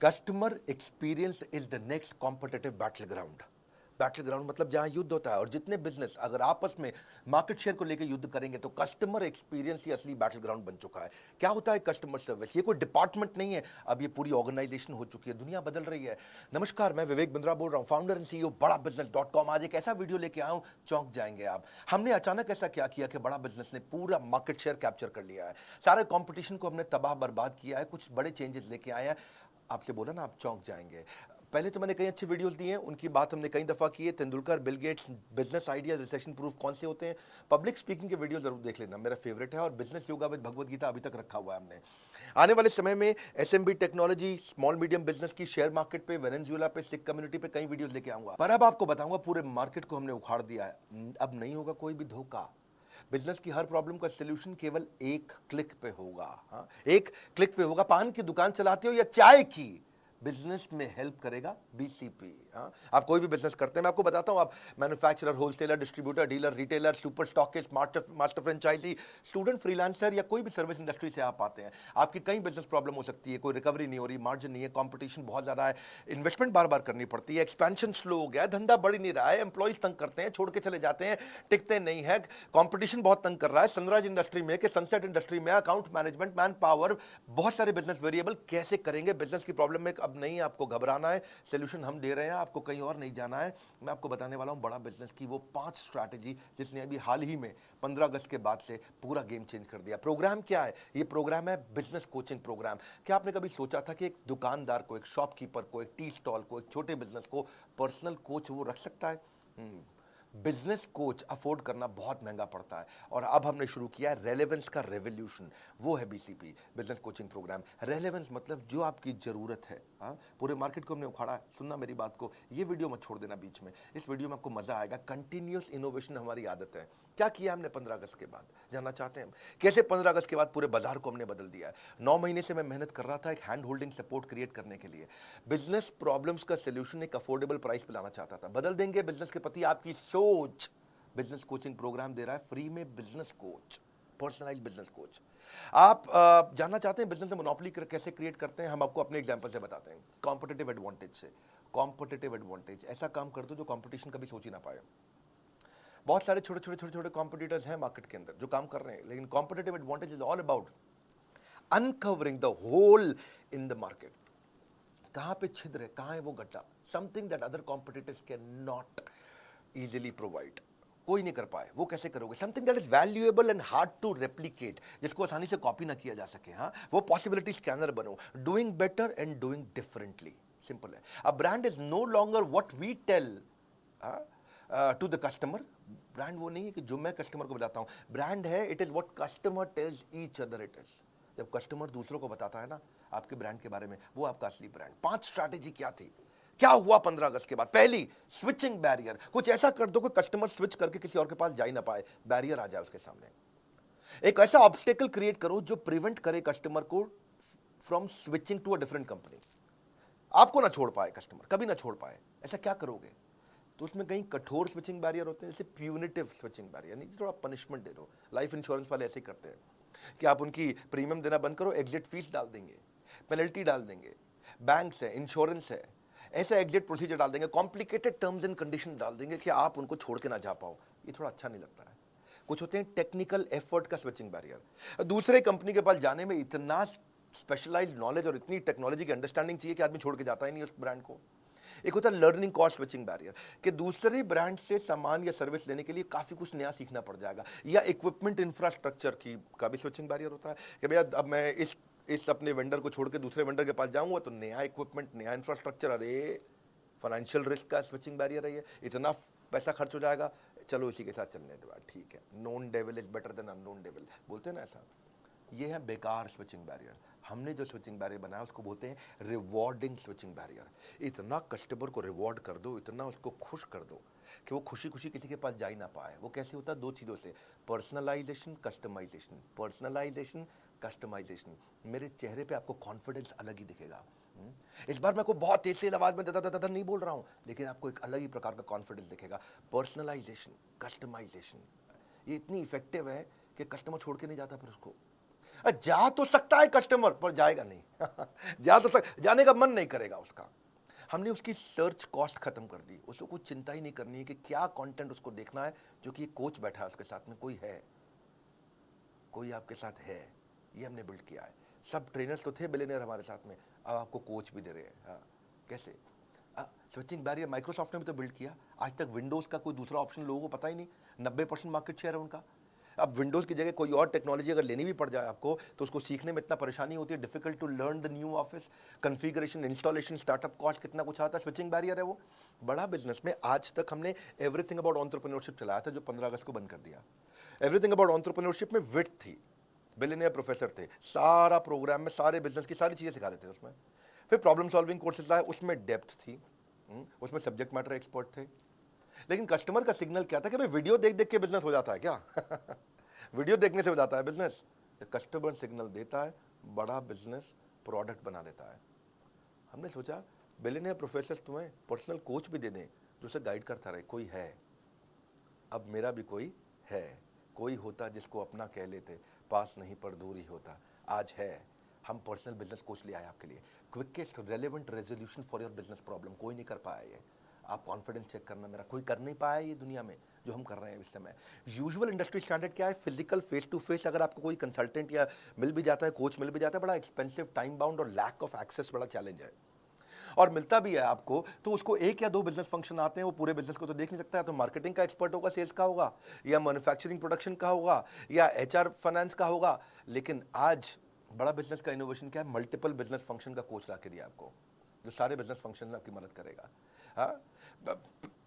Customer experience is the next competitive battle ground. Battle ground मतलब जहां युद्ध होता है, और जितने बिजनेस अगर आपस में मार्केट शेयर को लेकर युद्ध करेंगे तो कस्टमर एक्सपीरियंस ही असली बैटल ग्राउंड बन चुका है। क्या होता है कस्टमर सर्विस? ये कोई डिपार्टमेंट नहीं है, अब ये पूरी ऑर्गेनाइजेशन हो चुकी है, दुनिया बदल रही है। नमस्कार, मैं विवेक बिंद्रा बोल रहा हूं, फाउंडर एंड सीईओ बड़ा बिजनेस.com। आज एक ऐसा वीडियो लेके आया हूं, चौंक जाएंगे आप। हमने अचानक ऐसा क्या किया कि बड़ा बिजनेस ने पूरा मार्केट शेयर कैप्चर कर लिया है, सारे कंपटीशन को हमने तबाह बर्बाद किया है, कुछ बड़े चेंजेस लेके आए हैं। आपसे बोला ना, आप चौंक जाएंगे। पहले तो मैंने कई अच्छी वीडियोस दी हैं, उनकी बात हमने कई दफा की है। Tendulkar, Bill Gates, business idea, recession proof कौन से होते हैं। पब्लिक स्पीकिंग के वीडियो जरूर देख लेना, मेरा फेवरेट है। और business yoga with Bhagavad Gita अभी तक रखा हुआ है हमने। आने वाले समय में SMB technology, small medium business की, शेयर मार्केट पे, वेनेजुएला पे, सिख कम्युनिटी पे कई वीडियोस लेके आऊंगा। पर अब आपको बताऊंगा, पूरे मार्केट को हमने उखाड़ दिया है, अब नहीं होगा कोई भी धोखा। बिजनेस की हर प्रॉब्लम का सलूशन केवल एक क्लिक पे होगा। हाँ, एक क्लिक पे होगा। पान की दुकान चलाते हो या चाय की, बिजनेस में हेल्प करेगा बीसीपी। हाँ, आप कोई भी बिजनेस करते हैं, मैं आपको बताता हूं, आप manufacturer, wholesaler, distributor, dealer, retailer, super stockist, master franchisee, student, freelancer या कोई भी सर्विस इंडस्ट्री से आप आते हैं, आपकी कई बिजनेस प्रॉब्लम हो सकती है। कोई रिकवरी नहीं हो रही, मार्जिन नहीं है, कंपटीशन बहुत ज्यादा है, इन्वेस्टमेंट बार बार करनी पड़ती है, एक्सपेंशन स्लो हो गया है, धंधा बढ़ नहीं रहा है, एम्प्लॉइज तंग करते हैं, छोड़ के चले जाते हैं, टिकते नहीं है, कंपटीशन बहुत तंग कर रहा है, सनराइज इंडस्ट्री में, सनसेट इंडस्ट्री में, अकाउंट मैनेजमेंट, मैन पावर, बहुत सारे बिजनेस वेरिएबल, कैसे करेंगे? बिजनेस की प्रॉब्लम में अब नहीं आपको घबराना है, सोल्यूशन हम दे रहे हैं, आपको कहीं और नहीं जाना है। मैं आपको बताने वाला हूं बड़ा बिजनेस की वो 5 स्ट्रैटेजी, जिसने अभी हाल ही में 15 अगस्त के बाद से पूरा गेम चेंज कर दिया। प्रोग्राम क्या है? ये प्रोग्राम है बिजनेस कोचिंग प्रोग्राम। क्या आपने कभी सोचा था कि एक दुकानदार को, एक शॉपकीपर को, एक टी स्टॉल को, एक छोटे बिजनेस को पर्सनल कोच वो रख सकता है? बिजनेस कोच अफोर्ड करना बहुत महंगा पड़ता है, और अब हमने शुरू किया है रेलेवेंस का रेवोल्यूशन। वो है BCP, business coaching program. Relevance मतलब जो आपकी जरूरत है। हाँ, पूरे मार्केट को हमने उखाड़ा। सुनना मेरी बात को, ये वीडियो मत छोड़ देना बीच में, इस वीडियो में आपको मजा आएगा। कंटिन्यूअस इनोवेशन हमारी आदत है। क्या किया हमने 15 अगस्त के बाद, जानना चाहते हैं हम? कैसे 15 अगस्त के बाद पूरे बाजार को हमने बदल दिया है। 9 महीने से मैं मेहनत कर रहा था एक हैंड होल्डिंग सपोर्ट क्रिएट करने के लिए। बिजनेस प्रॉब्लम्स का सोल्यूशन एक अफोर्डेबल प्राइस पे लाना चाहता था। बदल देंगे बिजनेस के प्रति आपकी सोच। बिजनेस कोचिंग प्रोग्राम दे रहा है फ्री में, business coach, personalize business coach. आप जानना चाहते हैं बिजनेस में मोनोपोली कैसे क्रिएट करते हैं? हम आपको अपने एग्जांपल से बताते हैं, कॉम्पिटिटिव एडवांटेज से। कॉम्पिटिटिव एडवांटेज, ऐसा काम कर दो जो कंपटीशन कभी सोच ही ना पाए। बहुत सारे छोटे कॉम्पिटिटर्स हैं मार्केट के अंदर जो काम कर रहे हैं, लेकिन competitive advantage is all about uncovering the hole in the market. कहां पे छिद्र है, कहां है वो गड्ढा, something that other competitors can not easily provide. कोई नहीं कर पाए, वो कैसे करोगे? Something that is valuable and hard to replicate, जिसको आसानी से कॉपी ना किया जा सके। हाँ, वो पॉसिबिलिटी स्कैनर बनो। Doing better and doing differently, simple है। A brand is no longer what we tell to the customer. Brand वो नहीं है कि जो मैं कस्टमर को बताता हूं, ब्रांड है it is what customer tells each other it is. जब कस्टमर दूसरों को बताता है ना आपके ब्रांड के बारे में, वो आपका असली ब्रांड। 5 स्ट्रैटेजी क्या थी, क्या हुआ 15 अगस्त के बाद? पहली, स्विचिंग बैरियर। कुछ ऐसा कर दो कि कस्टमर स्विच करके किसी और के पास जा ही ना पाए, बैरियर आ जाए उसके सामने। एक ऐसा ऑब्स्टेकल क्रिएट करो जो प्रिवेंट करे कस्टमर को from switching to a different company. आपको ना छोड़ पाए कस्टमर, कभी ना छोड़ पाए। ऐसा क्या करोगे? तो उसमें कहीं कठोर स्विचिंग बैरियर होते हैं, जैसे प्यूनिटिव स्विचिंग बैरियर, नहीं, थोड़ा पनिशमेंट दे दो। लाइफ इंश्योरेंस वाले ऐसे ही करते हैं कि आप उनकी प्रीमियम देना बंद करो, एग्जिट फीस डाल देंगे, पेनल्टी डाल देंगे, बैंक्स है, इंश्योरेंस है, ऐसा एग्जिट प्रोसीजर डाल देंगे, कॉम्प्लिकेटेड टर्म्स एंड कंडीशन डाल देंगे कि आप उनको छोड़ के ना जा पाओ। ये थोड़ा अच्छा नहीं लगता है। कुछ होते हैं टेक्निकल एफर्ट का स्विचिंग बैरियर। दूसरे कंपनी के पास जाने में इतना स्पेशलाइज्ड नॉलेज और इतनी टेक्नोलॉजी की अंडरस्टैंडिंग चाहिए कि आदमी छोड़ के जाता ही नहीं उस ब्रांड को। एक होता है लर्निंग कॉस्ट स्विचिंग बैरियर, कि दूसरे ब्रांड से सामान या सर्विस लेने के लिए काफी कुछ नया सीखना पड़ जाएगा। या इक्विपमेंट इंफ्रास्ट्रक्चर की का भी स्विचिंग बैरियर होता है कि भैया अब मैं इस अपने वेंडर को छोड़ के दूसरे वेंडर के पास जाऊंगा तो नया इक्विपमेंट, नया इंफ्रास्ट्रक्चर, अरे फाइनेंशियल रिस्क का स्विचिंग बैरियर है ये, इतना पैसा खर्च हो जाएगा, चलो इसी के साथ चलने दो, ठीक है। Known devil is better than unknown devil, बोलते हैं ना ऐसा। ये है बेकार स्विचिंग बैरियर। हमने जो स्विचिंग बैरियर बनाया उसको बोलते हैं रिवॉर्डिंग स्विचिंग बैरियर। इतना कस्टमर को रिवॉर्ड कर दो, इतना उसको खुश कर दो कि वो खुशी खुशी किसी के पास जा ही ना पाए। वो कैसे होता है? 2 चीज़ों से, पर्सनलाइजेशन, कस्टमाइजेशन। Personalisation, customization. मेरे चेहरे पे आपको कॉन्फिडेंस अलग ही दिखेगा। इस बार मैं को बहुत तेज तेज आवाज में दादा नहीं बोल रहा हूं, लेकिन आपको एक अलग ही प्रकार का कॉन्फिडेंस दिखेगा। पर्सनलाइजेशन, कस्टमाइजेशन, ये इतनी इफेक्टिव है कि कस्टमर छोड़ के नहीं जाता फिर उसको। जा तो सकता है कस्टमर, पर जाएगा नहीं। जाने का मन नहीं करेगा उसका। हमने उसकी सर्च कॉस्ट खत्म कर दी, उसको कुछ चिंता ही नहीं करनी है कि क्या कंटेंट उसको देखना है, जो कि कोच बैठा है उसके साथ में, कोई आपके साथ है, ये हमने बिल्ड किया है। सब ट्रेनर्स तो थे बिलियनियर हमारे साथ में, अब आपको कोच भी दे रहे हैं। हाँ, कैसे? स्विचिंग बैरियर माइक्रोसॉफ्ट ने भी तो बिल्ड किया। आज तक विंडोज का कोई दूसरा ऑप्शन लोगों को पता ही नहीं, 90% मार्केट शेयर है उनका। अब विंडोज की जगह कोई और टेक्नोलॉजी अगर लेनी भी पड़ जाए आपको, तो उसको सीखने में इतना परेशानी होती है, difficult to learn the new office, configuration, installation, startup cost कितना कुछ आता है। स्विचिंग बैरियर है वो। बड़ा बिजनेस में आज तक हमने एवरीथिंग अबाउट एंटरप्रेन्योरशिप चलाया था, जो 15 अगस्त को बंद कर दिया। एवरीथिंग अबाउट एंटरप्रेन्योरशिप में विड्थ थी, बिलियनियर प्रोफेसर थे, सारा प्रोग्राम में सारे बिजनेस की सारी चीजें सिखा रहे थे उसमें। फिर प्रॉब्लम सॉल्विंग कोर्सेज लाए, उसमें डेप्थ थी, उसमें सब्जेक्ट मैटर एक्सपर्ट थे। लेकिन कस्टमर का सिग्नल क्या था कि भाई वीडियो देख देख के बिजनेस हो जाता है क्या? वीडियो देखने से हो जाता है बिजनेस? कस्टमर सिग्नल देता है, बड़ा बिजनेस प्रोडक्ट बना देता है। हमने सोचा बिलियनियर प्रोफेसर तुम्हें पर्सनल कोच भी दे दें, जो उसे गाइड करता रहे। कोई है, अब मेरा भी कोई है, कोई होता जिसको अपना कह लेते, पास नहीं पर दूर ही होता। आज है, हम पर्सनल बिजनेस कोच ले आए आपके लिए, quickest relevant resolution for your business problem. कोई नहीं कर पाया ये। आप कॉन्फिडेंस चेक करना, मेरा कोई कर नहीं पाया ये दुनिया में जो हम कर रहे हैं इस समय। यूजुअल इंडस्ट्री स्टैंडर्ड क्या है? फिजिकल फेस टू फेस अगर आपको कोई कंसल्टेंट या मिल भी जाता है, कोच मिल भी जाता है, बड़ा एक्सपेंसिव, टाइम बाउंड और लैक ऑफ एक्सेस बड़ा चैलेंज है। और मिलता भी है आपको तो उसको एक या दो बिजनेस फंक्शन आते हैं, वो पूरे बिजनेस को तो देख नहीं सकता है। तो मार्केटिंग का एक्सपर्ट होगा, सेल्स का होगा, या मैन्युफैक्चरिंग प्रोडक्शन का होगा, या एचआर फाइनेंस का होगा। लेकिन आज बड़ा बिजनेस का इनोवेशन क्या है? मल्टीपल बिजनेस फंक्शन का कोच ला के दिया आपको, जो सारे बिजनेस फंक्शन में आपकी मदद करेगा। हाँ,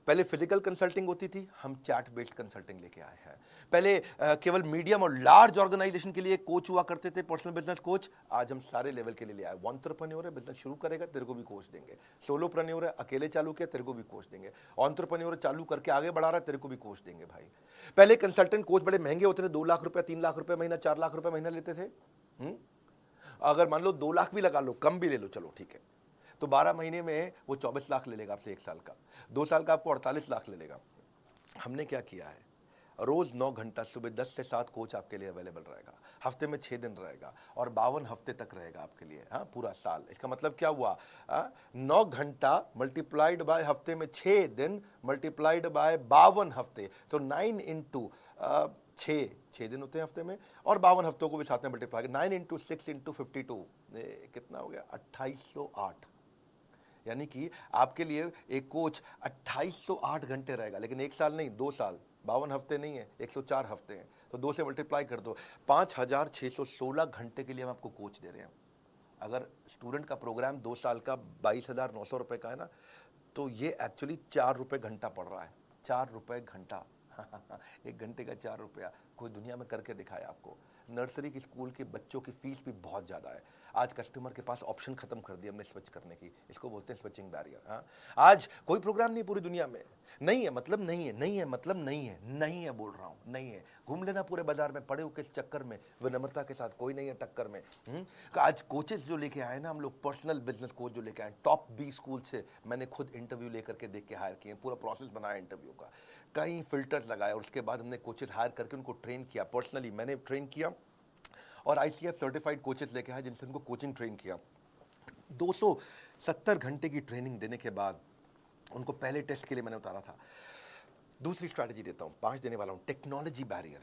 पहले फिजिकल कंसल्टिंग होती थी, हम चैट बेस्ड कंसल्टिंग लेके आए हैं। पहले केवल मीडियम और लार्ज ऑर्गेनाइजेशन के लिए कोच हुआ करते थे, पर्सनल बिजनेस कोच। आज हम सारे लेवल के लिए ले आए। एंटरप्रेन्योर है, बिजनेस शुरू करेगा, तेरे को भी कोच देंगे। सोलोप्रेन्योर है, अकेले चालू किया, तेरे को भी कोच देंगे। एंटरप्रेन्योर चालू करके आगे बढ़ा रहा है, तेरे को भी कोच देंगे भाई। पहले कंसल्टेंट कोच बड़े महंगे होते थे, 2 लाख रुपए, 3 लाख रुपए महीना, 4 लाख रुपए महीना लेते थे। अगर मान लो 2 लाख भी लगा लो, कम भी ले लो, चलो ठीक है, तो 12 महीने में वो 24 लाख ले लेगा आपसे 1 साल का। 2 साल का आपको 48 लाख ले लेगा। हमने क्या किया है? रोज 9 घंटा सुबह 10 से 7 कोच आपके लिए अवेलेबल रहेगा, हफ्ते में 6 दिन रहेगा, और 52 हफ्ते तक रहेगा आपके लिए। हाँ, पूरा साल। इसका मतलब क्या हुआ? 9 घंटा मल्टीप्लाइड बाय हफ्ते में 6 दिन मल्टीप्लाइड बाय 52 हफ्ते, तो 9 इंटू 6 दिन होते हैं हफ्ते में, और 52 हफ्तों को भी साथ में मल्टीप्लाई, 9 इंटू 6 इंटू 52, कितना हो गया? 2808। यानी कि आपके लिए एक कोच 2808 घंटे रहेगा, लेकिन 1 साल नहीं, 2 साल, 52 हफ्ते नहीं है, 104 हफ्ते हैं, तो 2 से मल्टीप्लाई कर दो, 5616 घंटे के लिए हम आपको कोच दे रहे हैं। अगर स्टूडेंट का प्रोग्राम 2 साल का 22,900 रुपए का है ना, तो ये एक्चुअली 4 रुपए घंटा पड़ रहा है। 4 रुपए घंटा। 1 घंटे का 4 रुपया, कोई दुनिया में करके दिखाया आपको। नर्सरी की स्कूल के बच्चों की फीस भी बहुत ज़्यादा है। आज कस्टमर के पास ऑप्शन खत्म कर दिया हमने स्विच करने की, इसको बोलते हैं स्विचिंग बैरियर। हाँ, आज कोई प्रोग्राम नहीं पूरी दुनिया में, नहीं है मतलब नहीं है, नहीं है मतलब नहीं है, नहीं है बोल रहा हूँ, नहीं है। घूम लेना पूरे बाजार में, पड़े हो किस चक्कर में, विनम्रता के साथ, कोई नहीं है टक्कर में। आज कोचेस जो लेके आए ना हम लोग, पर्सनल बिजनेस कोच जो लेके आए, टॉप 20 स्कूल से मैंने खुद इंटरव्यू लेकर के देख के हायर किए, पूरा प्रोसेस बनाया इंटरव्यू का, कई फिल्टर्स लगाए, और उसके बाद हमने कोचेस हायर करके उनको ट्रेन किया। पर्सनली मैंने ट्रेन किया, और ICF सर्टिफाइड कोचेस लेके आए जिनसे उनको कोचिंग ट्रेन किया। 270 घंटे की ट्रेनिंग देने के बाद उनको पहले टेस्ट के लिए मैंने उतारा था। दूसरी स्ट्रैटेजी देता हूं, 5 देने वाला हूं, टेक्नोलॉजी बैरियर।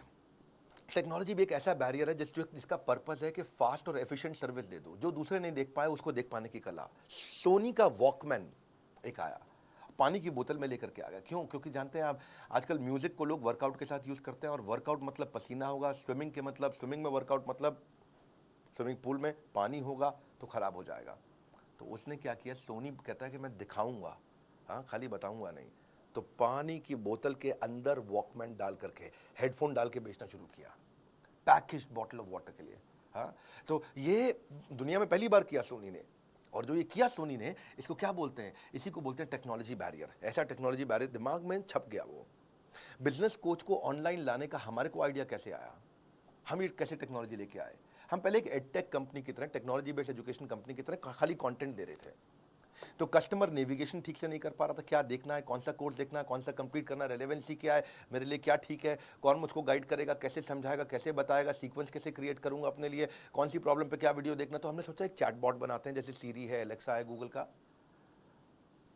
टेक्नोलॉजी भी एक ऐसा बैरियर है जिसका पर्पस है कि फास्ट और एफिशिएंट सर्विस दे दो, जो दूसरे नहीं देख पाए उसको देख पाने की कला। सोनी का वॉकमैन एक आया, पानी की बोतल में लेकर के आ गया। क्यों? क्योंकि जानते हैं आप, आजकल म्यूजिक को लोग वर्कआउट के साथ यूज करते हैं, और वर्कआउट मतलब पसीना होगा, स्विमिंग के मतलब, स्विमिंग में वर्कआउट मतलब स्विमिंग पूल में पानी होगा तो खराब हो जाएगा। तो उसने क्या किया, सोनी कहता है कि मैं दिखाऊंगा, हाँ, खाली बताऊंगा नहीं। तो पानी की बोतल के अंदर वॉकमैन डाल करके, हेडफोन डाल के बेचना शुरू किया, पैकेज्ड बॉटल ऑफ वाटर के लिए। हाँ, तो ये दुनिया में पहली बार किया सोनी ने। और जो ये किया सोनी ने, इसको क्या बोलते हैं? इसी को बोलते हैं टेक्नोलॉजी बैरियर। ऐसा टेक्नोलॉजी बैरियर दिमाग में छप गया। वो बिजनेस कोच को ऑनलाइन लाने का हमारे को आइडिया कैसे आया? हम ये कैसे टेक्नोलॉजी लेके आए? हम पहले एक एडटेक कंपनी की तरह, टेक्नोलॉजी बेस्ड एजुकेशन कंपनी की तरह खाली कंटेंट दे रहे थे। तो कस्टमर नेविगेशन ठीक से नहीं कर पा रहा था, क्या देखना है, कौन सा कोर्स देखना है, कौन सा कंप्लीट करना है, रेलेवेंसी क्या है, मेरे लिए क्या ठीक है, कौन मुझको गाइड करेगा, कैसे समझाएगा, कैसे बताएगा, सीक्वेंस कैसे क्रिएट करूंगा अपने लिए, कौन सी प्रॉब्लम पे क्या वीडियो देखना। तो हमने सोचा एक चैटबॉट बनाते हैं, जैसे सीरी है, एलेक्सा है गूगल का।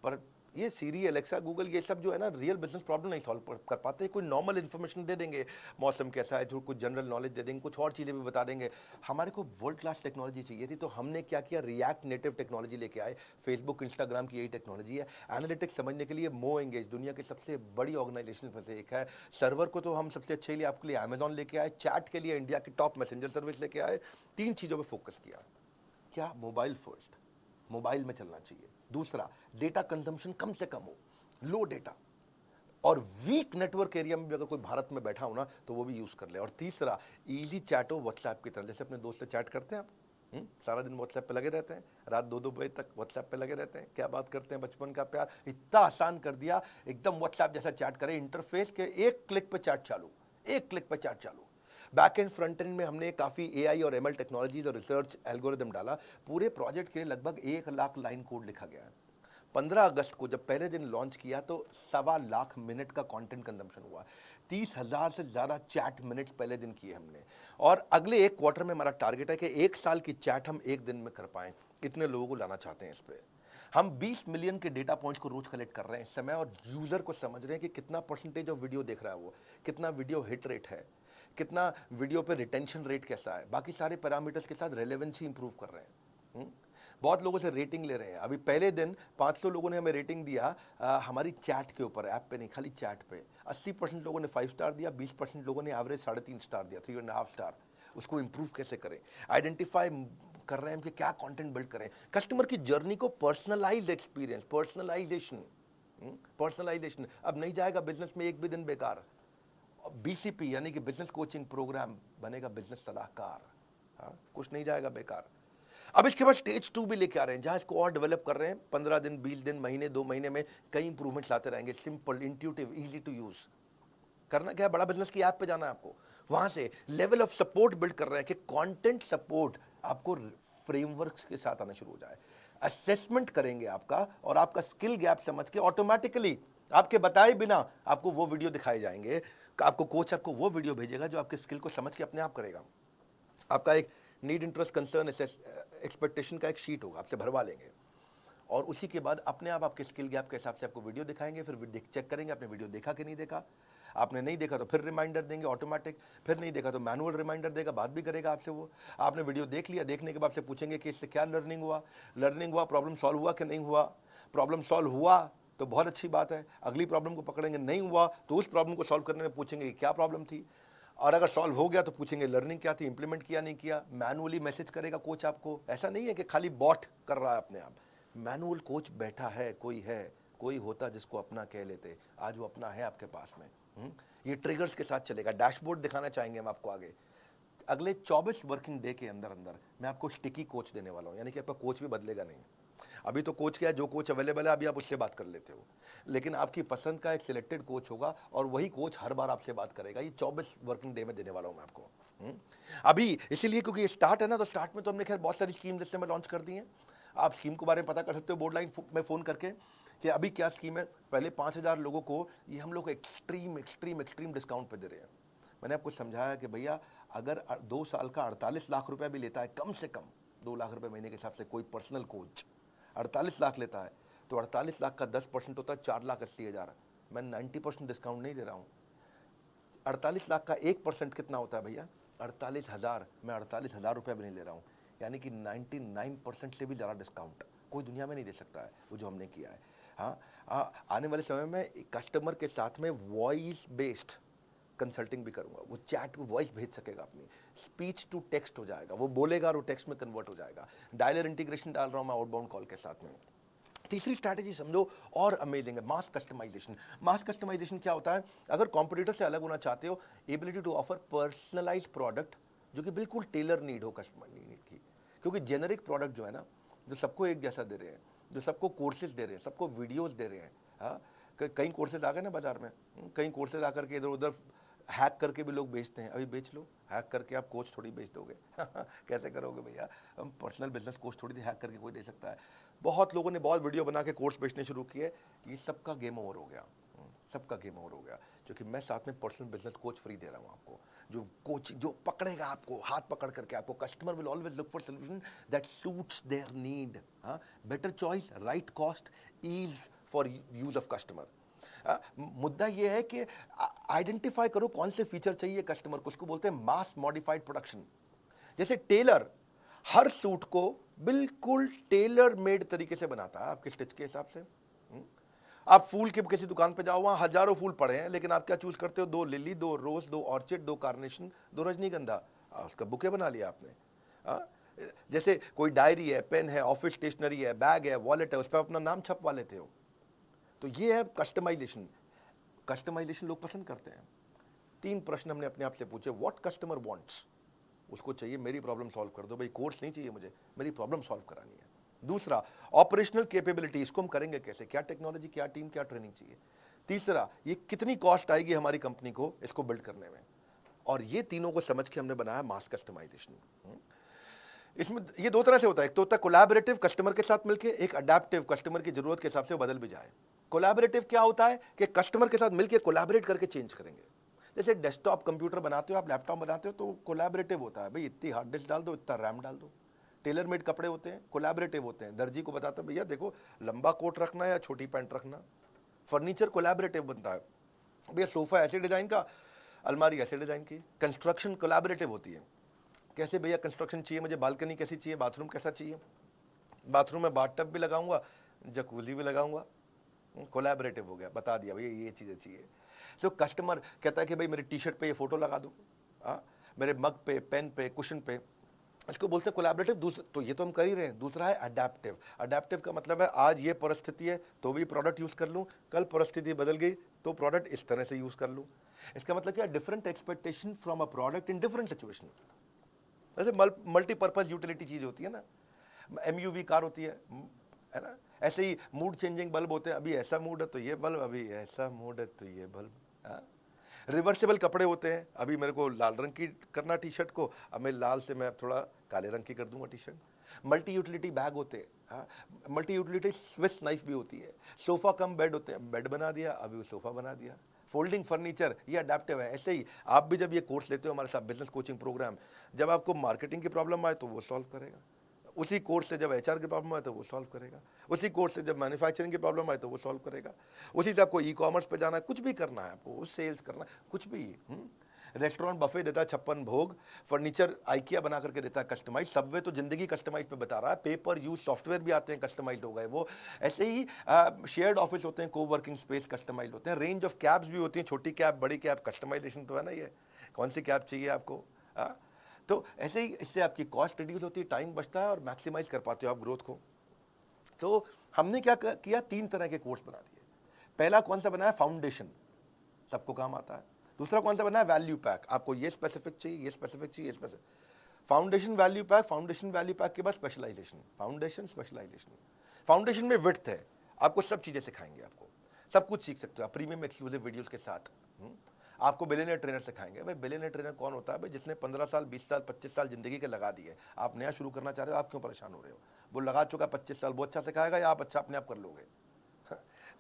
पर ये सीरी, एलेक्सा, गूगल, ये सब जो है ना, रियल बिजनेस प्रॉब्लम नहीं सॉल्व कर पाते। कोई नॉर्मल इन्फॉर्मेशन दे देंगे, मौसम कैसा है, जो कुछ जनरल नॉलेज दे देंगे, कुछ और चीज़ें भी बता देंगे। हमारे को वर्ल्ड क्लास टेक्नोलॉजी चाहिए थी, तो हमने क्या किया, रिएक्ट नेटिव टेक्नोलॉजी लेके आए। फेसबुक, इंस्टाग्राम की यही टेक्नोलॉजी है। एनालिटिक्स समझने के लिए मो एंगेज दुनिया की सबसे बड़ी ऑर्गेनाइजेशन में से एक है। सर्वर को तो हम सबसे अच्छे लिए आपके लिए अमेजॉन लेके आए, चैट के लिए इंडिया की टॉप मैसेंजर सर्विस लेके आए। 3 चीज़ों पर फोकस किया। क्या? मोबाइल फर्स्ट, मोबाइल में चलना चाहिए। दूसरा, डेटा कंजम्पशन कम से कम हो, लो डेटा, और वीक नेटवर्क एरिया में भी अगर कोई भारत में बैठा हो ना तो वो भी यूज कर ले। और तीसरा, इजी चैट हो व्हाट्सएप की तरह, जैसे अपने दोस्त से चैट करते हैं आप। सारा दिन व्हाट्सएप पे लगे रहते हैं, रात 2-2 बजे तक व्हाट्सएप पे लगे रहते हैं, क्या बात करते हैं, बचपन का प्यार। इतना आसान कर दिया, एकदम व्हाट्सएप जैसा चैट करें, इंटरफेस के एक क्लिक पे चैट चालू, एक क्लिक पे चैट चालू। बैक एंड फ्रंट एंड में हमने काफ़ी एआई और एमएल टेक्नोलॉजीज और रिसर्च एल्गोरिदम डाला। पूरे प्रोजेक्ट के लिए लगभग 1 लाख लाइन कोड लिखा गया है। 15 अगस्त को जब पहले दिन लॉन्च किया तो 1.25 लाख मिनट का कंटेंट कंजम्पशन हुआ। 30,000 से ज़्यादा चैट मिनट्स पहले दिन किए हमने। और अगले 1 क्वार्टर में हमारा टारगेट है कि 1 साल की चैट हम 1 दिन में कर पाएं। इतने लोगों को लाना चाहते हैं इस पे। हम 20 मिलियन के डेटा पॉइंट्स को रोज कलेक्ट कर रहे हैं इस समय, और यूजर को समझ रहे हैं कि कितना परसेंटेज ऑफ वीडियो देख रहा है वो, कितना वीडियो हिट रेट है, कितना वीडियो पे रिटेंशन रेट कैसा है, बाकी सारे पैरामीटर्स के साथ रेलेवेंसी इंप्रूव कर रहे हैं। बहुत लोगों से रेटिंग ले रहे हैं। अभी पहले दिन 500 लोगों ने हमें रेटिंग दिया हमारी चैट के ऊपर, ऐप पे नहीं, खाली चैट पे। 80% लोगों ने 5 स्टार दिया, 20% लोगों ने एवरेज 3.5 स्टार दिया, 3.5 स्टार। उसको इंप्रूव कैसे करें, आइडेंटिफाई कर रहे हैं हम कि क्या कंटेंट बिल्ड करें, कस्टमर की जर्नी को पर्सनलाइज्ड एक्सपीरियंस, पर्सनलाइजेशन। अब नहीं जाएगा बिजनेस में एक भी दिन बेकार। बीसीपी यानी कि बिजनेस कोचिंग प्रोग्राम बनेगा बिजनेस सलाहकार। हाँ, कुछ नहीं जाएगा बेकार। अब इसके बाद स्टेज 2 भी लेके आ रहे हैं, जहां इसको और डेवलप कर रहे हैं। 15 दिन, 20 दिन, महीने, 2 महीने में कई इंप्रूवमेंट्स लाते रहेंगे। Simple, intuitive, easy to use. करना क्या है, बड़ा बिजनेस की ऐप पे जाना है आपको। वहां से लेवल ऑफ सपोर्ट बिल्ड कर रहे हैं कि कंटेंट सपोर्ट आपको फ्रेमवर्क्स के साथ आना शुरू हो जाए। असेसमेंट करेंगे आपका, और आपका स्किल गैप समझ के ऑटोमेटिकली आपके बताए बिना आपको वो वीडियो दिखाए जाएंगे। आपको कोच आपको वो वीडियो भेजेगा जो आपके स्किल को समझ के अपने आप करेगा। आपका एक नीड, इंटरेस्ट, कंसर्न, एक्सपेक्टेशन का एक शीट होगा, आपसे भरवा लेंगे, और उसी के बाद अपने आप आपके स्किल गैप के हिसाब से आपको वीडियो दिखाएंगे। फिर चेक करेंगे आपने वीडियो देखा कि नहीं देखा। आपने नहीं देखा तो फिर रिमाइंडर देंगे ऑटोमेटिक, फिर नहीं देखा तो मैनुअल रिमाइंडर देगा, बात भी करेगा आपसे वो। आपने वीडियो देख लिया, देखने के बाद से पूछेंगे कि इससे क्या लर्निंग हुआ, प्रॉब्लम सॉल्व हुआ कि नहीं हुआ। प्रॉब्लम सॉल्व हुआ तो बहुत अच्छी बात है, अगली प्रॉब्लम को पकड़ेंगे। नहीं हुआ तो उस प्रॉब्लम को सॉल्व करने में पूछेंगे कि क्या प्रॉब्लम थी, और अगर सॉल्व हो गया तो पूछेंगे लर्निंग क्या थी, इंप्लीमेंट किया नहीं किया। मैनुअली मैसेज करेगा कोच आपको, ऐसा नहीं है कि खाली बॉट कर रहा है अपने आप। मैनुअल कोच बैठा है, कोई होता जिसको अपना कह लेते, आज वो अपना है आपके पास में। ये ट्रिगर्स के साथ चलेगा। डैशबोर्ड दिखाना चाहेंगे हम आपको आगे। अगले 24 वर्किंग डे के अंदर अंदर मैं आपको स्टिकी कोच देने वाला हूँ, यानी कि आपका कोच भी बदलेगा नहीं। अभी तो कोच क्या है, जो कोच अवेलेबल है अभी आप उससे बात कर लेते हो, लेकिन आपकी पसंद का एक सिलेक्टेड कोच होगा, और वही कोच हर बार आपसे बात करेगा। ये 24 वर्किंग डे में देने वाला हूं मैं आपको। अभी इसीलिए क्योंकि ये स्टार्ट है ना, तो स्टार्ट में तो हमने खैर बहुत सारी स्कीम जिससे मैं लॉन्च कर दी है। आप स्कीम के बारे में पता कर सकते हो बोर्ड लाइन में फ़ोन करके कि अभी क्या स्कीम है। पहले 5,000 लोगों को ये हम लोग एक्सट्रीम डिस्काउंट पे दे रहे हैं। मैंने आपको समझाया कि भैया अगर 2 साल का 48 लाख रुपया भी लेता है, कम से कम 2 लाख रुपए महीने के हिसाब से कोई पर्सनल कोच 48 लाख लेता है, तो 48 लाख का 10% होता है 4,80,000। मैं 90% डिस्काउंट नहीं दे रहा हूँ। 48 लाख का 1% कितना होता है भैया? 48,000। मैं 48,000 रुपये भी नहीं ले रहा हूँ, यानी कि 99% से भी ज़्यादा डिस्काउंट कोई दुनिया में नहीं दे सकता है वो जो हमने किया है। हाँ, आने वाले समय में कस्टमर के साथ में वॉइस बेस्ड कंसल्टिंग भी करूंगा। वो चैट में वॉइस भेज सकेगा, अपनी स्पीच टू टेक्स्ट हो जाएगा, वो बोलेगा और वो टेक्स्ट में कन्वर्ट हो जाएगा। डायलर इंटीग्रेशन डाल रहा हूं मैं आउटबाउंड कॉल के साथ में। तीसरी स्ट्रैटेजी समझो और अमेजिंग है, मास कस्टमाइजेशन। मास कस्टमाइजेशन क्या होता है? अगर कॉम्पिटिटर से अलग होना चाहते हो, ability to offer personalised product जो कि बिल्कुल टेलर नीड हो कस्टमर नीड की। क्योंकि जेनरिक प्रोडक्ट जो है ना, जो सबको एक जैसा दे रहे हैं, जो सबको कोर्सेज दे रहे हैं, सबको वीडियोस दे रहे हैं। हाँ, कई कोर्सेज आ गए ना बाजार में, कई कोर्सेज आकर के इधर उधर हैक करके भी लोग बेचते हैं, अभी बेच लो, हैक करके आप कोच थोड़ी बेच दोगे कैसे करोगे भैया, हम पर्सनल बिजनेस कोच थोड़ी हैक करके कोई दे सकता है। बहुत लोगों ने बहुत वीडियो बना के कोर्स बेचने शुरू किए, ये सबका गेम ओवर हो गया, सबका गेम ओवर हो गया, क्योंकि मैं साथ में पर्सनल बिजनेस कोच फ्री दे रहा हूँ आपको, जो कोच जो पकड़ेगा आपको, हाथ पकड़ करके आपको, customer will always look for solution that suits their need, better choice, right cost, ease for use of customer. मुद्दा यह है कि आइडेंटिफाई करो कौन से फीचर चाहिए कस्टमर को, उसको बोलते हैं मास मॉडिफाइड प्रोडक्शन। जैसे टेलर हर सूट को बिल्कुल टेलर मेड तरीके से बनाता है आपके स्टिच के हिसाब से। आप फूल की किसी दुकान पे जाओ, वहां हजारों फूल पड़े हैं, लेकिन आप क्या चूज करते हो, 2 लिली, 2 रोज, 2 ऑर्चिड, 2 कार्नेशन, 2 रजनीगंधा, उसका बुके बना लिया आपने। जैसे कोई डायरी है, पेन है, ऑफिस स्टेशनरी है, बैग है, वॉलेट है, उस पर अपना नाम छपवा लेते हो। तो ये है कस्टमाइजेशन। कस्टमाइजेशन लोग पसंद करते हैं। 3 प्रश्न हमने अपने आप से पूछे, व्हाट कस्टमर वांट्स, उसको चाहिए मेरी प्रॉब्लम सॉल्व कर दो भाई, कोर्स नहीं चाहिए मुझे, मेरी प्रॉब्लम सॉल्व करानी है। दूसरा, ऑपरेशनल कैपेबिलिटी, इसको हम करेंगे कैसे, क्या टेक्नोलॉजी, क्या टीम, क्या ट्रेनिंग चाहिए। तीसरा, ये कितनी कॉस्ट आएगी हमारी कंपनी को इसको बिल्ड करने में। और ये तीनों को समझ के हमने बनाया मास कस्टमाइजेशन। इसमें ये 2 तरह से होता है, एक तो होता है कोलैबोरेटिव, कस्टमर के साथ मिलकर, एक अडैप्टिव, कस्टमर की जरूरत के हिसाब से बदल भी जाए। कोलैबोरेटिव क्या होता है कि कस्टमर के साथ मिलकर कोलैबोरेट करके चेंज करेंगे। जैसे डेस्कटॉप कंप्यूटर बनाते हो आप, लैपटॉप बनाते हो, तो कोलैबोरेटिव होता है, भाई इतनी हार्ड डिस्क डाल दो, इतना रैम डाल दो। टेलर मेड कपड़े होते हैं, कोलैबोरेटिव होते हैं, दर्जी को बताता है भैया देखो लंबा कोट रखना है या छोटी पैंट रखना। फर्नीचर कोलैबोरेटिव बनता है, भैया सोफा ऐसे डिजाइन का, अलमारी ऐसे डिजाइन की। कंस्ट्रक्शन कोलैबोरेटिव होती है, कैसे भैया कंस्ट्रक्शन चाहिए मुझे, बालकनी कैसी चाहिए, बाथरूम कैसा चाहिए, बाथरूम में बाथटब भी लगाऊंगा, जकूजी भी लगाऊंगा, कोलैबोरेटिव हो गया, बता दिया भैया ये चीज़ें चाहिए। सो कस्टमर कहता है कि भाई मेरी टी शर्ट पे ये फोटो लगा दो, मेरे मग पे, पेन पे, कुशन पे, इसको बोलते हैं कोलैबोरेटिव। तो ये तो हम कर ही रहे हैं। दूसरा है अडैप्टिव। अडैप्टिव का मतलब है आज ये परिस्थिति है तो भी प्रोडक्ट यूज़ कर लूँ, कल परिस्थिति बदल गई तो प्रोडक्ट इस तरह से यूज़ कर लूँ। इसका मतलब क्या, different expectation from a product in different situation. जैसे मल्टीपर्पज यूटिलिटी चीज़ होती है ना, MUV कार होती है ना, ऐसे ही मूड चेंजिंग बल्ब होते हैं, अभी ऐसा मूड है तो ये बल्ब, अभी ऐसा मूड है तो ये बल्ब। रिवर्सिबल कपड़े होते हैं, अभी मेरे को लाल रंग की करना टी शर्ट को, अब मैं लाल से मैं थोड़ा काले रंग की कर दूंगा T shirt. Multi utility bag होते हैं, मल्टी यूटिलिटी स्विस नाइफ भी होती है। सोफा कम बेड होते हैं, बेड बना दिया, अभी वो सोफा बना दिया। फोल्डिंग फर्नीचर, ये अडेप्टिव है। ऐसे ही आप भी जब ये कोर्स लेते हो हमारे साथ, बिजनेस कोचिंग प्रोग्राम, जब आपको मार्केटिंग की प्रॉब्लम आए तो वो सॉल्व करेगा, उसी कोर्स से जब HR की प्रॉब्लम आए तो वो सॉल्व करेगा, उसी कोर्स से जब मैन्युफैक्चरिंग की प्रॉब्लम आए तो वो सॉल्व करेगा, उसी से आपको ई-कॉमर्स पे जाना है, कुछ भी करना है आपको, सेल्स करना है, कुछ भी। रेस्टोरेंट बफे देता है 56 भोग, फर्नीचर आइकिया बना करके देता है कस्टमाइज, सबवे तो जिंदगी कस्टमाइज पे बता रहा है, पेपर यूज सॉफ्टवेयर भी आते हैं कस्टमाइज हो गए वो। ऐसे ही शेयर्ड ऑफिस होते हैं, को वर्किंग स्पेस कस्टमाइज होते हैं, रेंज ऑफ कैब्स भी होती हैं, छोटी कैब, बड़ी कैब, कस्टमाइजेशन तो है ना, ये कौन सी कैब चाहिए आपको। तो ऐसे ही इससे आपकी कॉस्ट रिड्यूस होती है, टाइम बचता है और मैक्सिमाइज कर पाते हो आप ग्रोथ को। तो हमने क्या किया, 3 तरह के कोर्स बना दिए। पहला कौन सा बनाया, फाउंडेशन, सबको काम आता है। दूसरा कौन सा बनाया, वैल्यू पैक, आपको ये स्पेसिफिक चाहिए, ये स्पेसिफिक चाहिए, ये specific. Foundation, value pack, foundation, value pack के बाद स्पेशलाइजेशन, फाउंडेशन, स्पेशलाइजेशन। फाउंडेशन में विड्थ है, आपको सब चीजें सिखाएंगे, आपको सब कुछ सीख सकते हो आप प्रीमियम एक्सक्लूसिव वीडियोस के साथ। आपको बिलियनियर ट्रेनर सिखाएंगे। भाई बिलियनियर ट्रेनर कौन होता है, भाई जिसने 15 साल, 20 साल, 25 साल जिंदगी के लगा दिए। आप नया शुरू करना चाह रहे हो, आप क्यों परेशान हो रहे हो, वो लगा चुका 25 साल, वो अच्छा सिखाएगा या आप अच्छा अपने आप कर लोगे।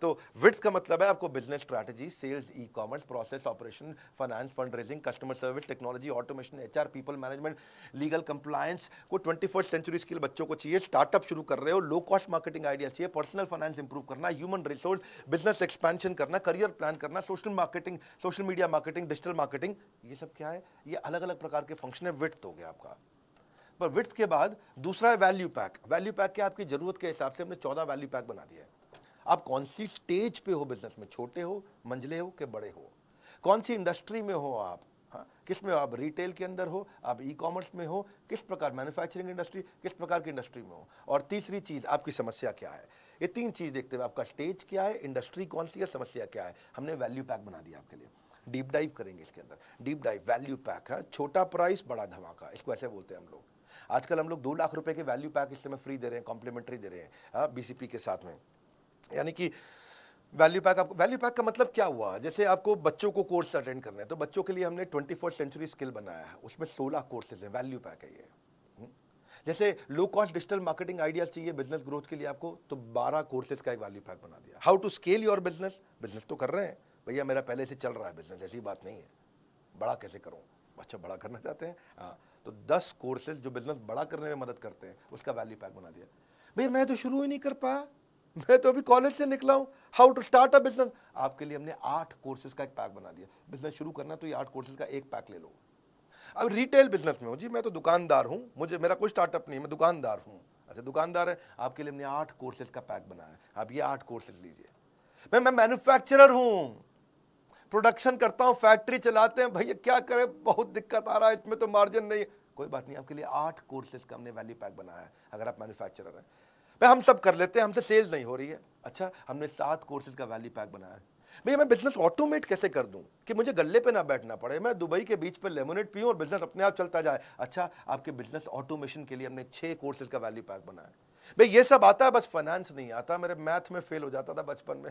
तो विड्थ का मतलब है आपको business strategy, sales, e-commerce, process, operation, finance, fund raising, customer service, technology, automation, HR, people management, legal compliance को 21st सेंचुरी स्किल बच्चों को चाहिए। स्टार्टअप शुरू कर रहे हो, लो कॉस्ट मार्केटिंग आइडिया चाहिए, पर्सनल फाइनेंस इंप्रूव करना, ह्यूमन रिसोर्स, बिजनेस एक्सपेंशन करना, करियर प्लान करना, social marketing, social media marketing, digital marketing, ये सब क्या है, ये अलग अलग प्रकार के फंक्शन है। विड्थ हो गया आपका। पर विड्थ के बाद दूसरा है वैल्यू पैक। वैल्यू पैक के आपकी जरूरत के हिसाब से हमने 14 वैल्यू पैक बना दिया है। आप कौन सी स्टेज पे हो बिजनेस में, छोटे हो, मंझले हो कि बड़े हो, कौन सी इंडस्ट्री में हो आप, किस में हो आप, रिटेल के अंदर हो, आप ई-कॉमर्स में हो, किस प्रकार मैन्युफैक्चरिंग इंडस्ट्री, किस प्रकार की इंडस्ट्री में हो, और तीसरी चीज आपकी समस्या क्या है। ये 3 चीज देखते हुए आपका स्टेज क्या है, इंडस्ट्री कौन सी है, समस्या क्या है, हमने वैल्यू पैक बना दिया आपके लिए। डीप डाइव करेंगे इसके अंदर, डीप डाइव वैल्यू पैक है, छोटा प्राइस बड़ा धमाका, इसको ऐसे बोलते हैं हम लोग। आजकल हम लोग 2 लाख रुपए के वैल्यू पैक इस समय फ्री दे रहे हैं, कॉम्प्लीमेंट्री दे रहे हैं BCP के साथ में। यानी कि वैल्यू पैक, आपको वैल्यू पैक का मतलब क्या हुआ? जैसे आपको बच्चों को कोर्स अटेंड करने हैं, तो बच्चों के लिए हमने 21st सेंचुरी स्किल बनाया है, उसमें 16 कोर्सेज हैं, वैल्यू पैक है ये। जैसे low cost digital marketing ideas चाहिए बिजनेस ग्रोथ के लिए आपको, तो 12 कोर्सेज का एक वैल्यू पैक बना दिया। How to scale your business, business तो कर रहे हैं भैया, मेरा पहले से चल रहा है बिजनेस, ऐसी बात नहीं है, बड़ा कैसे करूं? अच्छा, बड़ा करना चाहते हैं, हाँ, तो 10 कोर्सेज जो बिजनेस बड़ा करने में मदद करते हैं, उसका वैल्यू पैक बना दिया। भैया मैं तो शुरू ही नहीं कर पाया, मैं तो अभी कॉलेज से निकला हूं, how to start a business, आपके लिए हमने 8 कोर्सेज का एक पैक बना दिया। बिजनेस शुरू करना तो ये 8 कोर्सेज का एक पैक ले लो। अब रिटेल बिजनेस में हो जी, मैं तो दुकानदार हूं, मुझे मेरा कोई स्टार्टअप नहीं है, मैं दुकानदार हूं। अच्छा, दुकानदार है, आपके लिए हमने 8 कोर्सेज का पैक बनाया है, आप ये 8 कोर्सेज लीजिए। मैं मैन्युफैक्चरर हूं, प्रोडक्शन करता हूं, फैक्ट्री चलाते हैं, भैया क्या करें, बहुत दिक्कत आ रहा है, इसमें तो मार्जिन नहीं है, कोई बात नहीं, आपके लिए 8 कोर्सेज का हमने वैल्यू पैक बनाया है। अगर आप मैन्युफैक्चरर हैं, भाई हम सब कर लेते हैं, हमसे सेल्स नहीं हो रही है, अच्छा हमने 7 कोर्सेज का वैल्यू पैक बनाया है। भैया मैं बिजनेस ऑटोमेट कैसे कर दूं कि मुझे गल्ले पे ना बैठना पड़े, मैं दुबई के बीच पे लेमोनेड पीऊं और बिजनेस अपने आप चलता जाए। अच्छा, आपके बिजनेस ऑटोमेशन के लिए हमने 6 कोर्सेज का वैल्यू पैक बनाया है। भाई ये सब आता है, बस फाइनेंस नहीं आता, मेरे मैथ में फेल हो जाता था बचपन में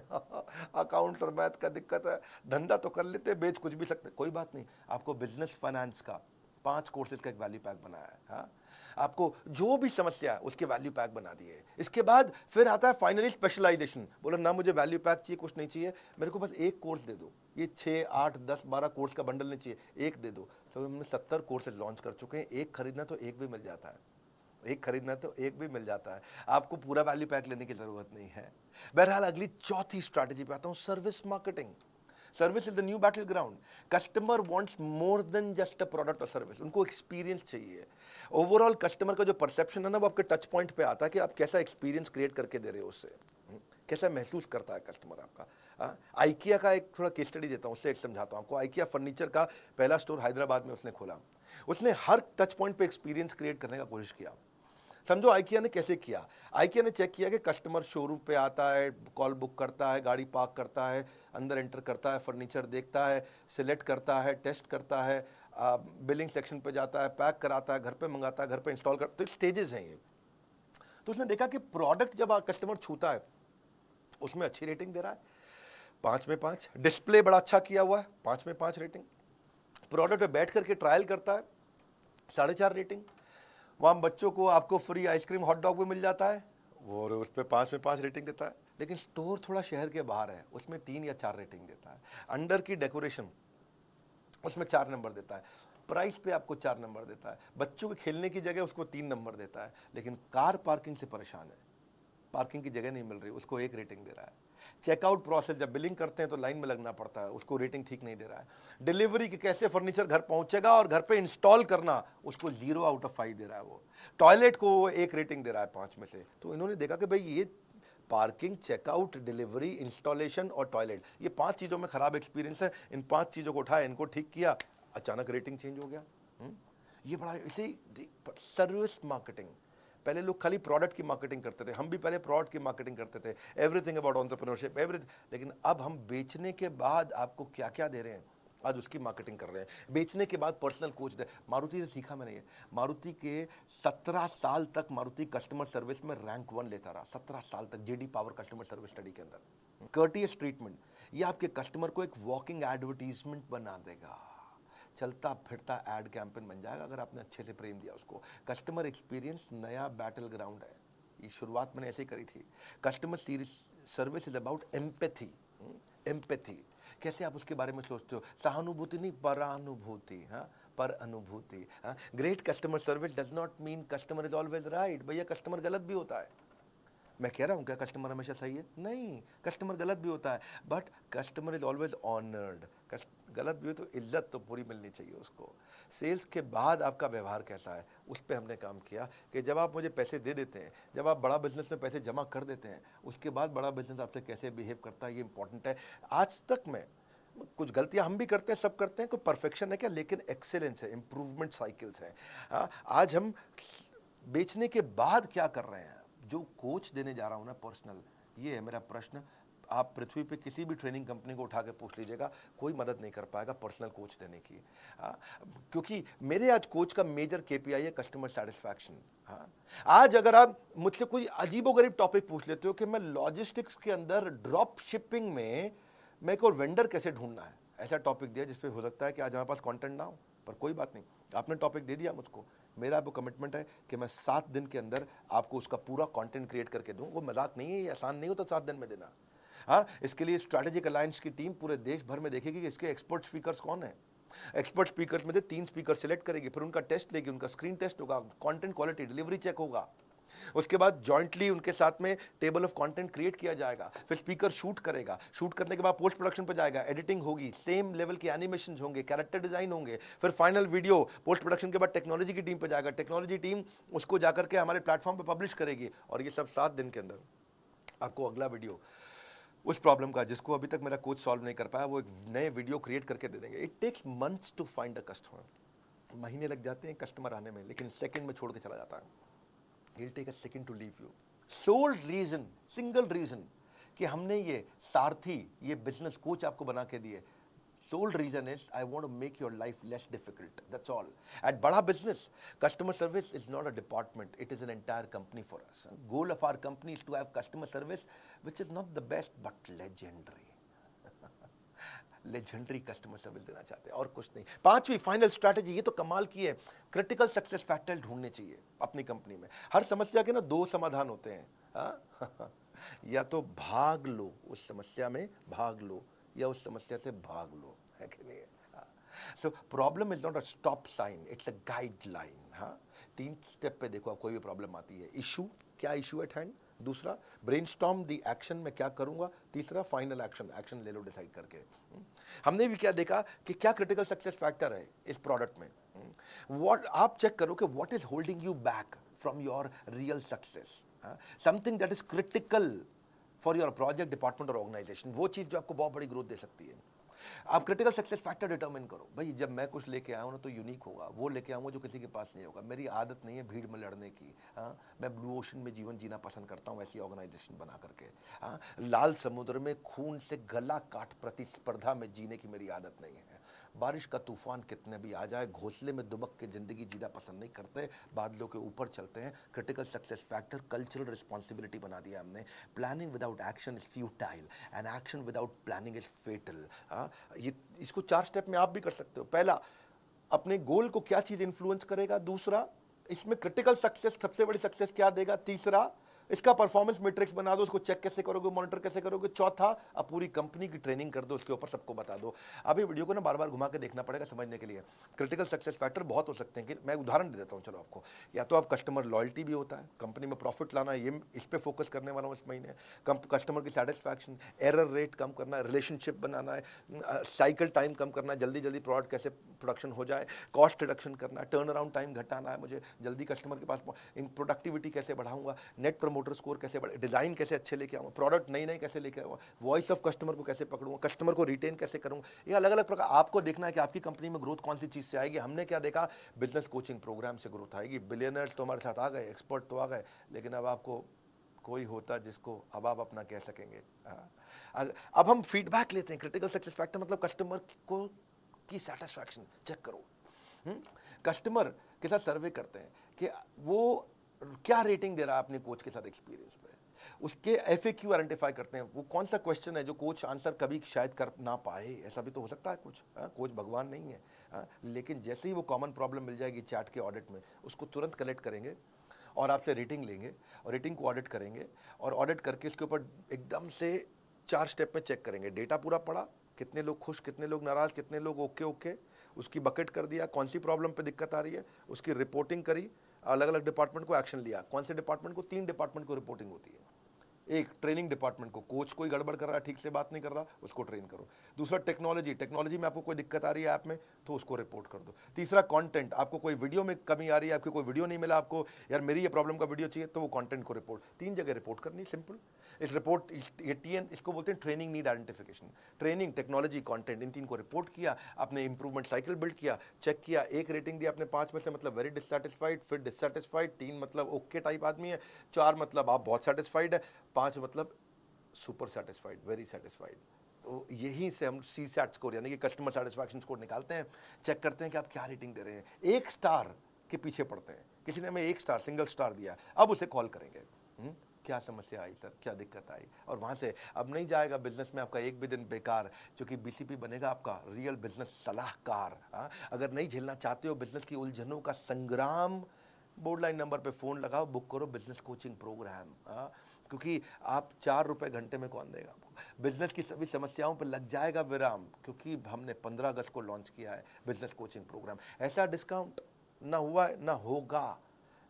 अकाउंट और मैथ का दिक्कत है, धंधा तो कर लेते, बेच कुछ भी सकते, कोई बात नहीं, आपको बिजनेस फाइनेंस का 5 कोर्सेज का एक वैल्यू पैक बनाया है। हाँ, आपको जो भी समस्या है उसके वैल्यू पैक बना दिए। इसके बाद फिर आता है फाइनली स्पेशलाइजेशन, बोलो ना मुझे वैल्यू पैक चाहिए, कुछ नहीं चाहिए, मेरे को बस एक कोर्स दे दो, ये 6, 8, 10, 12 कोर्स का बंडल नहीं चाहिए, एक दे दो। तो हमने 70 कोर्सेज लॉन्च कर चुके हैं, एक खरीदना तो एक भी मिल जाता है, एक खरीदना तो एक भी मिल जाता है, आपको पूरा वैल्यू पैक लेने की जरूरत नहीं है। बहरहाल अगली चौथी स्ट्रैटेजी पे आता हूं, service marketing. Service is the new battle ground. Customer wants more than just a product और सर्विस, उनको एक्सपीरियंस चाहिए। ओवरऑल कस्टमर का जो परसेप्शन है ना, वो आपके टच पॉइंट पे आता है कि आप कैसा एक्सपीरियंस क्रिएट करके दे रहे हो उससे, कैसा महसूस करता है कस्टमर आपका। आइकिया का एक थोड़ा केस स्टडी देता हूँ, उससे एक समझाता हूँ आपको। आइकिया फर्नीचर का पहला स्टोर हैदराबाद में उसने खोला, उसने हर टच पॉइंट पे एक्सपीरियंस क्रिएट करने का कोशिश किया। समझो आइकिया ने कैसे किया, आइकिया ने चेक किया कि कस्टमर शोरूम पे आता है, कॉल बुक करता है, गाड़ी पार्क करता है, अंदर एंटर करता है, फर्नीचर देखता है, सिलेक्ट करता है, टेस्ट करता है, बिलिंग सेक्शन पे जाता है, पैक कराता है, घर पे मंगाता है, घर पे इंस्टॉल करता है, तो स्टेजेस हैं ये। तो उसने देखा कि प्रोडक्ट जब कस्टमर छूता है उसमें अच्छी रेटिंग दे रहा है, 5 में 5, डिस्प्ले बड़ा अच्छा किया हुआ है, 5 में 5 रेटिंग, प्रोडक्ट पे बैठ करके ट्रायल करता है, 4.5 रेटिंग, वहाँ बच्चों को आपको फ्री आइसक्रीम हॉट डॉग भी मिल जाता है, वो उस पर 5 में 5 रेटिंग देता है। लेकिन स्टोर थोड़ा शहर के बाहर है, उसमें 3 या 4 रेटिंग देता है। अंडर की डेकोरेशन उसमें 4 नंबर देता है, प्राइस पे आपको 4 नंबर देता है, बच्चों के खेलने की जगह उसको 3 नंबर देता है। लेकिन कार पार्किंग से परेशान है, पार्किंग की जगह नहीं मिल रही, उसको 1 रेटिंग दे रहा है। चेकआउट प्रोसेस, जब बिलिंग करते हैं तो लाइन में लगना पड़ता है, उसको रेटिंग ठीक नहीं दे रहा है। डिलीवरी की कैसे फर्नीचर घर पहुंचेगा और घर पे इंस्टॉल करना, उसको 0 आउट ऑफ 5 दे रहा है वो। टॉयलेट को वो 1 रेटिंग दे रहा है 5 में से। तो इन्होंने देखा कि भाई ये पार्किंग, चेकआउट, डिलीवरी, इंस्टॉलेशन और टॉयलेट, ये 5 चीज़ों में खराब एक्सपीरियंस है, इन 5 चीज़ों को उठाया, इनको ठीक किया, अचानक रेटिंग चेंज हो गया। ये बड़ा इसे सर्विस मार्केटिंग। पहले लोग खाली प्रोडक्ट की मार्केटिंग करते थे, हम भी पहले प्रोडक्ट की मार्केटिंग करते थे, एवरीथिंग अबाउट एंटरप्रेन्योरशिप एवरीथिंग। लेकिन अब हम बेचने के बाद आपको क्या क्या दे रहे हैं, आज उसकी मार्केटिंग कर रहे हैं। बेचने के बाद पर्सनल कोच दे, मारुति से सीखा मैंने ये। मारुति के 17 साल तक मारुति कस्टमर सर्विस में रैंक 1 लेता रहा, 17 साल तक, JD power customer service study के अंदर। कर्टियस ट्रीटमेंट, ये आपके कस्टमर को एक वॉकिंग एडवर्टीजमेंट बना देगा, चलता फिरता एड कैंपेन बन जाएगा अगर आपने अच्छे से प्रेम दिया उसको। कस्टमर एक्सपीरियंस नया बैटल ग्राउंड है, ये शुरुआत मैंने ऐसे ही करी थी। Customer service is about empathy. Empathy कैसे आप उसके बारे में सोचते हो, सहानुभूति नहीं, परानुभूति। हाँ, पर अनुभूति। हाँ, great customer service does not mean customer is always right. भैया कस्टमर गलत भी होता है, मैं कह रहा हूँ क्या कस्टमर हमेशा सही है? नहीं, कस्टमर गलत भी होता है, but customer is always honoured. गलत भी हो तो इज्जत तो पूरी मिलनी चाहिए उसको। सेल्स के बाद आपका व्यवहार कैसा है, उस पर हमने काम किया कि जब आप मुझे पैसे दे देते हैं, जब आप बड़ा बिजनेस में पैसे जमा कर देते हैं, उसके बाद बड़ा बिजनेस आपसे कैसे बिहेव करता है, ये इंपॉर्टेंट है। आज तक में कुछ गलतियां हम भी करते हैं, सब करते हैं, कोई परफेक्शन है क्या, लेकिन एक्सेलेंस है, इंप्रूवमेंट साइकिल्स हैं। आज हम बेचने के बाद क्या कर रहे हैं, जो कोच देने जा रहा हूं ना पर्सनल, ये है मेरा प्रश्न। आप पृथ्वी पे किसी भी ट्रेनिंग कंपनी को उठा के पूछ लीजिएगा, कोई मदद नहीं कर पाएगा पर्सनल कोच देने की। क्योंकि मेरे आज कोच का मेजर केपीआई है कस्टमर सेटिस्फैक्शन। हाँ, आज अगर आप मुझसे कोई अजीबोगरीब टॉपिक पूछ लेते हो कि मैं लॉजिस्टिक्स के अंदर ड्रॉप शिपिंग में मैं एक और वेंडर कैसे ढूंढना है, ऐसा टॉपिक दिया जिसपे हो सकता है कि आज हमारे पास कंटेंट ना हो, पर कोई बात नहीं, आपने टॉपिक दे दिया मुझको, मेरा आपको कमिटमेंट है कि मैं 7 दिन के अंदर आपको उसका पूरा कंटेंट क्रिएट करके दूं। वो मजाक नहीं है, ये आसान नहीं हो तो 7 दिन में देना। हाँ, इसके लिए स्ट्रैटेजिक अलायंस की टीम पूरे देश भर में देखेगी कि इसके एक्सपर्ट स्पीकर्स कौन है। एक्सपर्ट स्पीकर्स में से 3 स्पीकर सिलेक्ट करेगी, फिर उनका टेस्ट लेगी, उनका स्क्रीन टेस्ट होगा, कंटेंट क्वालिटी डिलीवरी चेक होगा, उसके बाद जॉइंटली उनके साथ में टेबल ऑफ कंटेंट क्रिएट किया जाएगा, फिर स्पीकर शूट करेगा, शूट करने के बाद पोस्ट प्रोडक्शन पे जाएगा, एडिटिंग होगी, सेम लेवल के एनिमेशन होंगे, कैरेक्टर डिजाइन होंगे, फिर फाइनल वीडियो पोस्ट प्रोडक्शन के बाद टेक्नोलॉजी की टीम पे जाएगा, टेक्नोलॉजी टीम उसको जाकर के हमारे प्लेटफॉर्म पे पब्लिश करेगी, और ये सब 7 दिन के अंदर आपको अगला वीडियो उस प्रॉब्लम का जिसको अभी तक मेरा कोच सॉल्व नहीं कर पाया, वो एक नए वीडियो क्रिएट करके दे देंगे। It takes months to find a customer, महीने लग जाते हैं कस्टमर आने में, लेकिन सेकंड में छोड़ के चला जाता है। He'll take a second to leave you. Sole reason, single reason कि हमने ये सारथी, ये बिजनेस कोच आपको बना के दिए, sole reason is I want to make your life less difficult. That's all. At बड़ा business, customer service is not a department. It is an entire company for us. Goal of our company is to have customer service, which is not the best but legendary. Legendary customer service देना चाहते हैं और कुछ नहीं। 5वीं final strategy, ये तो कमाल की है, क्रिटिकल सक्सेस फैक्टर ढूंढने चाहिए अपनी कंपनी में। हर समस्या के ना 2 समाधान होते हैं, हाँ? या तो भाग लो उस समस्या में, भाग लो, या उस समस्या से भाग लो, है कि नहीं? So problem is not a stop sign, it's a guideline. हाँ, 3 स्टेप पे देखो, कोई भी प्रॉब्लम आती है, इशू, क्या इशू एट हैंड, दूसरा ब्रेनस्टॉर्म दी एक्शन, मैं क्या करूंगा, तीसरा फाइनल एक्शन, एक्शन ले लो डिसाइड करके। हमने भी क्या देखा कि क्या क्रिटिकल सक्सेस फैक्टर है इस प्रोडक्ट में। व्हाट आप चेक करो कि what is holding you back from your real success, something that is critical for your project, department और ऑर्गेनाइजेशन, वो चीज जो आपको बहुत बड़ी ग्रोथ दे सकती है। आप क्रिटिकल सक्सेस फैक्टर डिटरमिन करो, भाई जब मैं कुछ लेके आया हूं ना तो यूनिक होगा, वो लेके आऊंगा जो किसी के पास नहीं होगा, मेरी आदत नहीं है भीड़ में लड़ने की। हाँ, मैं ब्लू ओशन में जीवन जीना पसंद करता हूं, ऐसी ऑर्गेनाइजेशन बना करके। हाँ, लाल समुद्र में खून से गला काट प्रतिस्पर्धा में जीने की मेरी आदत नहीं है। बारिश का तूफान कितने भी आ जाए, घोंसले में दुबक के जिंदगी जीना पसंद नहीं करते, बादलों के ऊपर चलते हैं। Critical success factor cultural responsibility बना दिया हमने। Planning without action is futile and action without planning is fatal. ये इसको 4 स्टेप में आप भी कर सकते हो। पहला, अपने गोल को क्या चीज इंफ्लुएंस करेगा, दूसरा इसमें क्रिटिकल सक्सेस सबसे बड़ी सक्सेस क्या देगा, तीसरा इसका परफॉर्मेंस मैट्रिक्स बना दो, उसको चेक कैसे करोगे, मॉनिटर कैसे करोगे, चौथा अब पूरी कंपनी की ट्रेनिंग कर दो, उसके ऊपर सबको बता दो। अब ये वीडियो को ना बार बार घुमा के देखना पड़ेगा समझने के लिए। क्रिटिकल सक्सेस फैक्टर बहुत हो सकते हैं, कि मैं उदाहरण दे देता हूँ चलो आपको। या तो आप कस्टमर लॉयल्टी भी होता है, कंपनी में प्रॉफिट लाना, ये इस पे फोकस करने वाला हूँ इस महीने। कस्टमर की सेटिस्फैक्शन, एरर रेट कम करना है, रिलेशनशिप बनाना है, साइकिल टाइम कम करना है, जल्दी जल्दी प्रोडक्ट कैसे प्रोडक्शन हो जाए, कॉस्ट रिडक्शन करना है, टर्न अराउंड टाइम घटाना है, मुझे जल्दी कस्टमर के पास प्रोडक्टिविटी कैसे बढ़ाऊंगा, नेट प्रमोटर स्कोर कैसे बढ़े, डिजाइन कैसे अच्छे लेके आऊँ, प्रोडक्ट नई नई कैसे लेके आऊँ, वॉइस ऑफ कस्टमर को कैसे पकड़ूँ, कस्टमर को रिटेन कैसे करूँ। ये अलग अलग प्रकार आपको देखना है कि आपकी कंपनी में ग्रोथ कौन सी चीज़ से आएगी। हमने क्या देखा, बिजनेस कोचिंग प्रोग्राम से ग्रोथ आएगी। बिलियनर्स तो हमारे साथ आ गए, एक्सपर्ट तो आ गए, लेकिन अब आपको कोई होता जिसको अब आप अपना कह सकेंगे। अब हम फीडबैक लेते हैं। क्रिटिकल सक्सेस फैक्टर मतलब कस्टमर को की सेटिस्फैक्शन चेक करो। कस्टमर के साथ सर्वे करते हैं कि वो क्या रेटिंग दे रहा है अपने कोच के साथ एक्सपीरियंस पे, उसके FAQ आइडेंटिफाई करते हैं, वो कौन सा क्वेश्चन है जो कोच आंसर कभी शायद कर ना पाए, ऐसा भी तो हो सकता है कुछ। कोच भगवान नहीं है। लेकिन जैसे ही वो कॉमन प्रॉब्लम मिल जाएगी चैट के ऑडिट में, उसको तुरंत कलेक्ट करेंगे और आपसे रेटिंग लेंगे और रेटिंग को ऑडिट करेंगे, और ऑडिट करके इसके ऊपर एकदम से 4 स्टेप में चेक करेंगे। डेटा पूरा पड़ा, कितने लोग खुश, कितने लोग नाराज, कितने लोग ओके ओके, उसकी बकेट कर दिया, कौन सी प्रॉब्लम पे दिक्कत आ रही है, उसकी रिपोर्टिंग करी, अलग अलग डिपार्टमेंट को एक्शन लिया। कौन से डिपार्टमेंट को, 3 डिपार्टमेंट को रिपोर्टिंग होती है। एक ट्रेनिंग डिपार्टमेंट को, कोच कोई गड़बड़ कर रहा है, ठीक से बात नहीं कर रहा, उसको ट्रेन करो। दूसरा टेक्नोलॉजी में आपको कोई दिक्कत आ रही है ऐप में तो उसको रिपोर्ट कर दो। तीसरा कंटेंट, आपको कोई वीडियो में कमी आ रही है, आपको कोई वीडियो नहीं मिला, आपको यार मेरी ये प्रॉब्लम का वीडियो चाहिए, तो वो कंटेंट को रिपोर्ट, 3 जगह रिपोर्ट करनी, सिंपल। इस रिपोर्ट TN इसको बोलते हैं training need identification. Training, technology, content, इन 3 को रिपोर्ट किया, आपने इंप्रूवमेंट साइकिल बिल्ड किया, चेक किया, 1 रेटिंग दी आपने 5 में से, मतलब वेरी डिससैटिस्फाइड, फिर डिससैटिस्फाइड, 3 मतलब ओके टाइप आदमी है, 4 मतलब आप बहुत सेटिस्फाइड है, 5 मतलब सुपर सेटिस्फाइड, वेरी सेटिस्फाइड। तो यहीं से हम सी सैट स्कोर यानी कि कस्टमर सेटिस्फैक्शन स्कोर निकालते हैं, चेक करते हैं कि आप क्या रेटिंग दे रहे हैं। 1 स्टार के पीछे पड़ते हैं, किसी ने हमें 1 स्टार सिंगल स्टार दिया, अब उसे कॉल करेंगे, क्या समस्या आई सर, क्या दिक्कत आई, और वहाँ से अब नहीं जाएगा बिजनेस में आपका एक भी दिन बेकार, क्योंकि बीसीपी बनेगा आपका रियल बिजनेस सलाहकार। हाँ, अगर नहीं झेलना चाहते हो बिजनेस की उलझनों का संग्राम, बोर्ड लाइन नंबर पे फ़ोन लगाओ, बुक करो बिजनेस कोचिंग प्रोग्राम। हाँ, क्योंकि आप 4 रुपए घंटे में कौन देगा आपको। बिजनेस की सभी समस्याओं पर लग जाएगा विराम, क्योंकि हमने 15 अगस्त को लॉन्च किया है बिजनेस कोचिंग प्रोग्राम। ऐसा डिस्काउंट ना हुआ है ना होगा।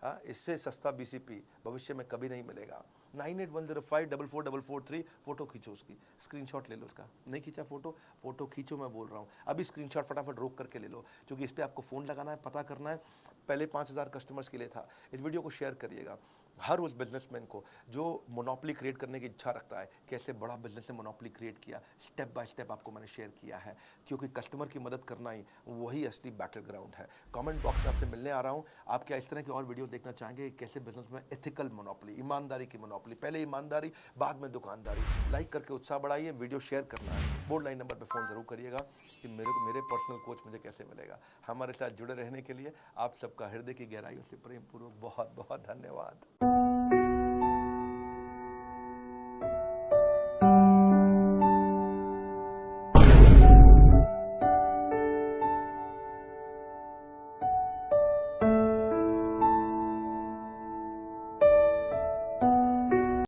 हाँ, इससे सस्ता बीसीपी भविष्य में कभी नहीं मिलेगा। 9810544443, फोटो खींचो, उसकी स्क्रीनशॉट ले लो उसका। नहीं खींचा फोटो, फोटो खींचो, मैं बोल रहा हूँ अभी स्क्रीनशॉट फटाफट रोक करके ले लो, क्योंकि इस पर आपको फ़ोन लगाना है, पता करना है। पहले 5000 कस्टमर्स के लिए था। इस वीडियो को शेयर करिएगा हर उस बिजनेसमैन को जो मोनोपोली क्रिएट करने की इच्छा रखता है, कैसे बड़ा बिजनेस से मोनोपोली क्रिएट किया, स्टेप बाय स्टेप आपको मैंने शेयर किया है, क्योंकि कस्टमर की मदद करना ही वही असली बैटल ग्राउंड है। कमेंट बॉक्स में आपसे मिलने आ रहा हूँ। आप क्या इस तरह की और वीडियो देखना चाहेंगे, कैसे बिजनेस में एथिकल मोनोपोली, ईमानदारी की मोनोपोली, पहले ईमानदारी बाद में दुकानदारी। लाइक करके उत्साह बढ़ाइए, वीडियो शेयर करना है, बोर्ड लाइन नंबर पर फ़ोन ज़रूर करिएगा कि मेरे पर्सनल कोच मुझे कैसे मिलेगा। हमारे साथ जुड़े रहने के लिए आप सबका हृदय की गहराइयों से प्रेम पूर्वक बहुत बहुत धन्यवाद।